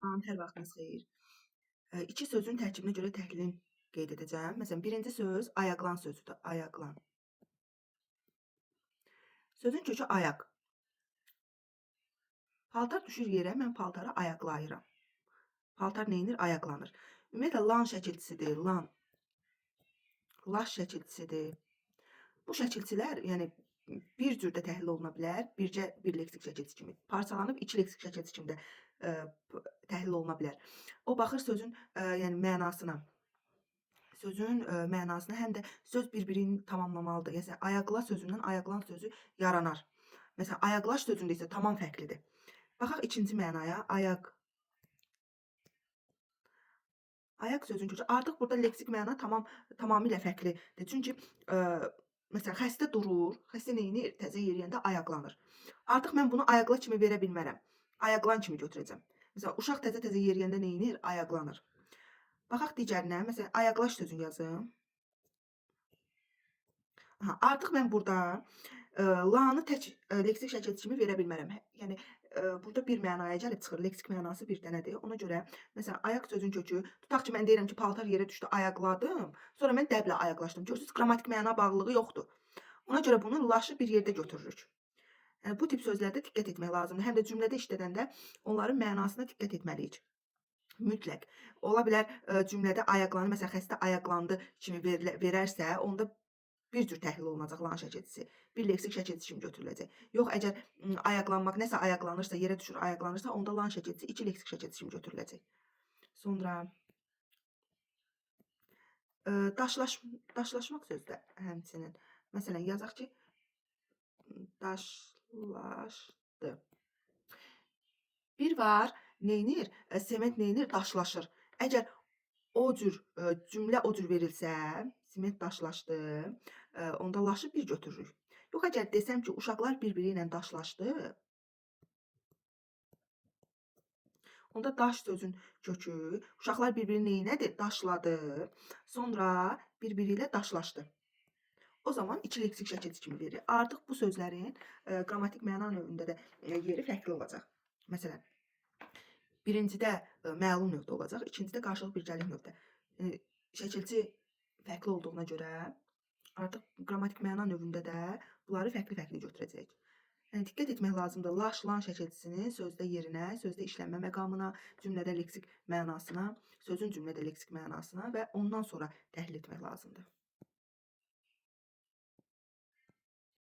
Salam, hər vaxtınız xeyir. İki sözün tərkibinə görə təhlilini qeyd edəcəm. Məsələn, birinci söz ayaqlan sözüdür. Ayaqlan. Sözün kökü ayaq. Paltar düşür yerə, mən paltarı ayaqlayıram. Paltar neyinir? Ayaqlanır. Ümumiyyətlə, lan şəkilçisidir, lan. Laş şəkilçisidir. Bu şəkilçilər, yəni bir cür də təhlil oluna bilər. Bircə bir leksik şəkilçisi kimi. Parçalanıb iki leksik şəkilçisi kimi də təhlil oluna bilər. O baxır sözün yəni mənasına. Sözün mənasına, həm də söz bir-birini tamamlamalıdır. Yəni ayaqla sözündən ayaqlan sözü yaranar. Məsələn, ayaqlaş sözündə isə tamam fərqlidir. Baxaq ikinci mənaya. Ayaq. Ayaq sözün kökü. Artıq burada leksik məna tamamilə fərqlidir. Çünki məsələn, xəstə durur, xəstə neyinir? Təzə yeriyəndə ayaqlanır. Artıq mən bunu ayaqla kimi verə bilmərəm. Ayaqlan kimi götürəcəm. Məsələn, uşaq təzə yeriyəndə neyinir? Ayaqlanır. Baxaq digərinə. Məsələn, ayaqlaş sözünü yazım. Artıq mən burada lanı tək leksik şəkilçisi kimi verə bilmərəm. Yəni burada bir mənaya gəlib çıxır. Leksik mənası bir dənədir. Ona görə məsələn ayaq sözün kökü, tutaq ki mən deyirəm ki paltar yerə düşdü, ayaqladım. Sonra mən dəblə ayaqlaşdım. Görürsüz, qrammatik məna bağlılığı yoxdur. Ona görə bunu laşı bir yerdə götürürük. Yəni bu tip sözlərdə diqqət etmək lazımdır. Həm də cümlədə işlədəndə onların mənasına diqqət etməliyik. Mütləq. Ola bilər cümlədə ayaqlanır, məsələn xəstə ayaqlandı kimi verərsə, onda bir cür təhlil olunacaq lan şəkilçisi. Bir leksik şəkilçisi kimi götürüləcək. Yox, əgər ayaqlanmaq nəsə ayaqlanırsa, yerə düşür, ayaqlanırsa, onda lan şəkilçisi iki leksik şəkilçisi kimi götürüləcək. Sonra daşlaşmaq sözü də həmçinin. Məsələn, yazaq ki, daşlaşdı. Bir var, neynir? Sement neynir? Daşlaşır. Əgər o cür cümlə o cür verilsə, sement daşlaşdı, onda laşı bir götürürük. Yox, əgər desəm ki, uşaqlar bir-biri ilə daşlaşdı, onda daş sözün kökü, uşaqlar bir-birini neynədir? Daşladı, sonra bir-biri ilə daşlaşdı. O zaman iki leksik şəkilçisi kimi verir. Artıq bu sözlərin qrammatik məna növündə də yeri fərqli olacaq. Məsələn, birincidə məlum növdə olacaq, ikincidə qarşılıq birgəlik növdə. Şəkilçi fərqli olduğuna görə artıq qrammatik məna növündə də bunları fərqli-fərqli götürəcəyik. Yəni diqqət etmək lazımdır. Laş, lan şəkilçisinin sözdə yerinə, sözdə işlənmə məqamına, cümlədə leksik mənasına, sözün cümlədə leksik mənasına və ondan sonra təhlil etmək lazımdır.